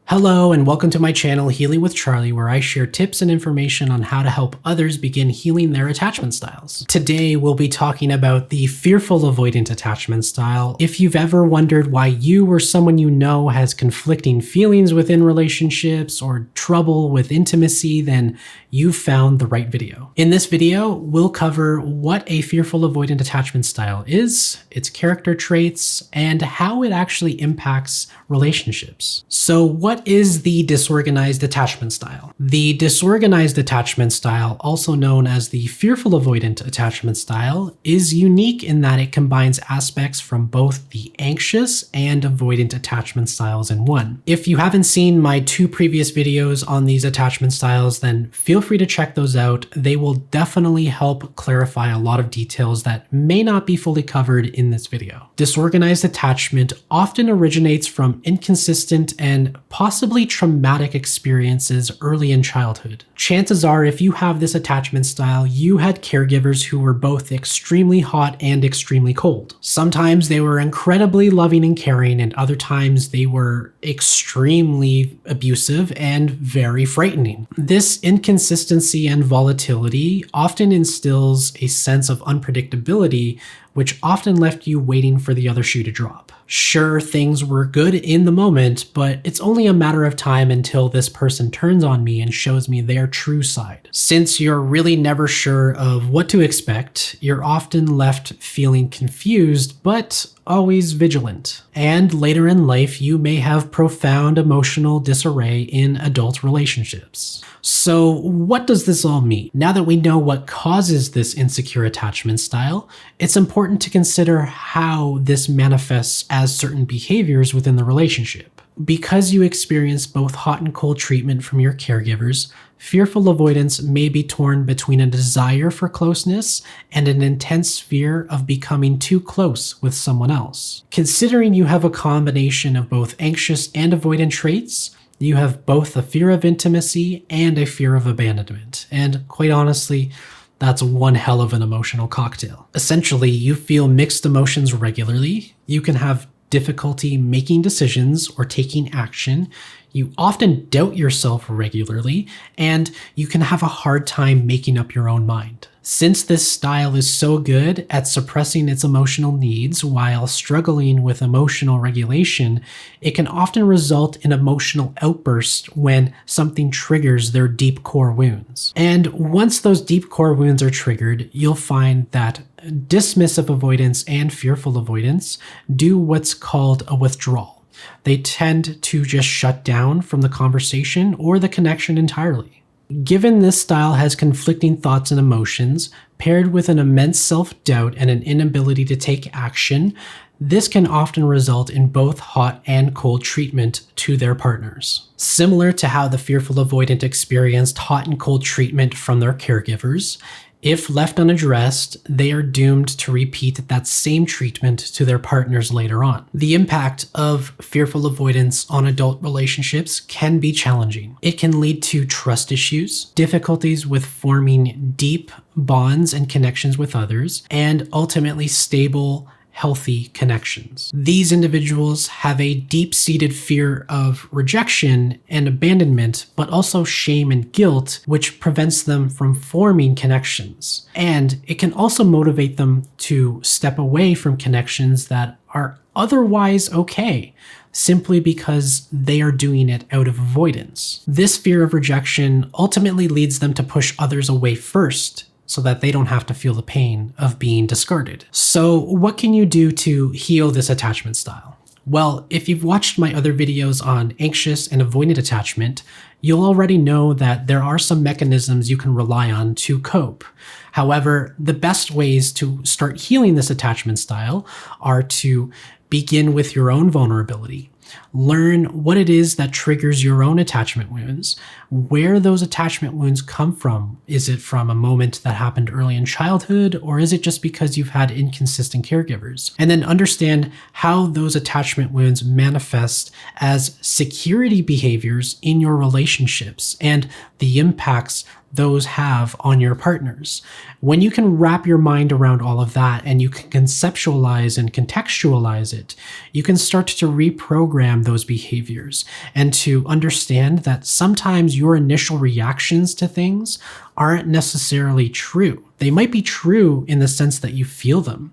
Hello and welcome to my channel Healing with Charlie, where I share tips and information on how to help others begin healing their attachment styles. Today we'll be talking about the fearful avoidant attachment style. If you've ever wondered why you or someone you know has conflicting feelings within relationships or trouble with intimacy, then you've found the right video. In this video, we'll cover what a fearful avoidant attachment style is, its character traits, and how it actually impacts relationships. So what is the disorganized attachment style? The disorganized attachment style, also known as the fearful avoidant attachment style, is unique in that it combines aspects from both the anxious and avoidant attachment styles in one. If you haven't seen my two previous videos on these attachment styles, then feel free to check those out. They will definitely help clarify a lot of details that may not be fully covered in this video. Disorganized attachment often originates from inconsistent and possibly traumatic experiences early in childhood. Chances are, if you have this attachment style, you had caregivers who were both extremely hot and extremely cold. Sometimes they were incredibly loving and caring, and other times they were extremely abusive and very frightening. This inconsistency and volatility often instills a sense of unpredictability, which often left you waiting for the other shoe to drop. Sure, things were good in the moment, but it's only a matter of time until this person turns on me and shows me their true side. Since you're really never sure of what to expect, you're often left feeling confused, but always vigilant. And later in life, you may have profound emotional disarray in adult relationships. So what does this all mean? Now that we know what causes this insecure attachment style, it's important to consider how this manifests as certain behaviors within the relationship. Because you experience both hot and cold treatment from your caregivers, fearful avoidance may be torn between a desire for closeness and an intense fear of becoming too close with someone else. Considering you have a combination of both anxious and avoidant traits, you have both a fear of intimacy and a fear of abandonment. And quite honestly, that's one hell of an emotional cocktail. Essentially, you feel mixed emotions regularly. You can have difficulty making decisions or taking action. You often doubt yourself regularly, and you can have a hard time making up your own mind. Since this style is so good at suppressing its emotional needs while struggling with emotional regulation, it can often result in emotional outbursts when something triggers their deep core wounds. And once those deep core wounds are triggered, you'll find that dismissive avoidance and fearful avoidance do what's called a withdrawal. They tend to just shut down from the conversation or the connection entirely. Given this style has conflicting thoughts and emotions, paired with an immense self-doubt and an inability to take action, this can often result in both hot and cold treatment to their partners. Similar to how the fearful avoidant experienced hot and cold treatment from their caregivers, if left unaddressed, they are doomed to repeat that same treatment to their partners later on. The impact of fearful avoidance on adult relationships can be challenging. It can lead to trust issues, difficulties with forming deep bonds and connections with others, and ultimately stable, healthy connections. These individuals have a deep-seated fear of rejection and abandonment, but also shame and guilt, which prevents them from forming connections. And it can also motivate them to step away from connections that are otherwise okay, simply because they are doing it out of avoidance. This fear of rejection ultimately leads them to push others away first, so that they don't have to feel the pain of being discarded. So what can you do to heal this attachment style? Well, if you've watched my other videos on anxious and avoidant attachment, you'll already know that there are some mechanisms you can rely on to cope. However, the best ways to start healing this attachment style are to begin with your own vulnerability. Learn what it is that triggers your own attachment wounds, where those attachment wounds come from. Is it from a moment that happened early in childhood, or is it just because you've had inconsistent caregivers? And then understand how those attachment wounds manifest as security behaviors in your relationships and the impacts those have on your partners. When you can wrap your mind around all of that and you can conceptualize and contextualize it, you can start to reprogram those behaviors and to understand that sometimes your initial reactions to things aren't necessarily true. They might be true in the sense that you feel them,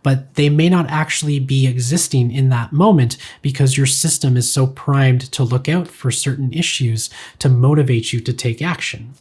but they may not actually be existing in that moment because your system is so primed to look out for certain issues to motivate you to take action.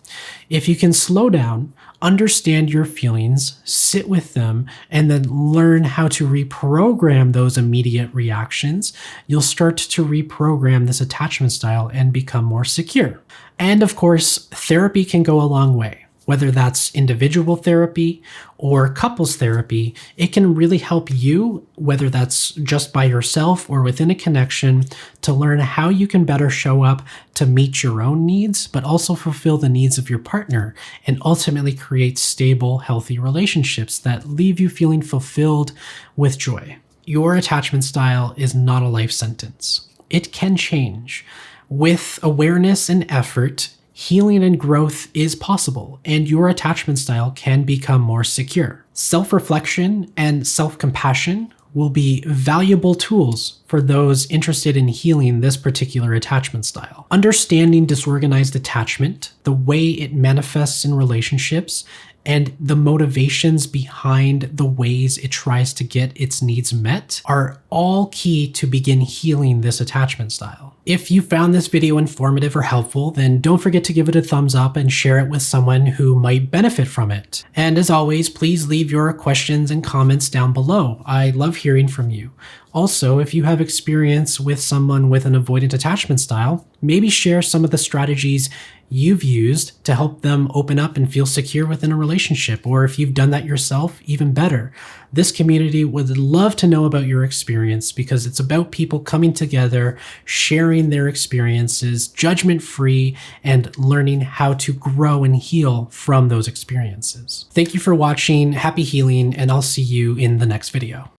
If you can slow down, understand your feelings, sit with them, and then learn how to reprogram those immediate reactions, you'll start to reprogram this attachment style and become more secure. And of course, therapy can go a long way. Whether that's individual therapy or couples therapy, it can really help you, whether that's just by yourself or within a connection, to learn how you can better show up to meet your own needs, but also fulfill the needs of your partner and ultimately create stable, healthy relationships that leave you feeling fulfilled with joy. Your attachment style is not a life sentence. It can change. With awareness and effort, healing and growth is possible, and your attachment style can become more secure. Self-reflection and self-compassion will be valuable tools for those interested in healing this particular attachment style. Understanding disorganized attachment, the way it manifests in relationships, and the motivations behind the ways it tries to get its needs met are all key to begin healing this attachment style. If you found this video informative or helpful, then don't forget to give it a thumbs up and share it with someone who might benefit from it. And as always, please leave your questions and comments down below. I love hearing from you. Also, if you have experience with someone with an avoidant attachment style, maybe share some of the strategies you've used to help them open up and feel secure within a relationship. Or if you've done that yourself, even better. This community would love to know about your experience because it's about people coming together, sharing their experiences, judgment-free, and learning how to grow and heal from those experiences. Thank you for watching, happy healing, and I'll see you in the next video.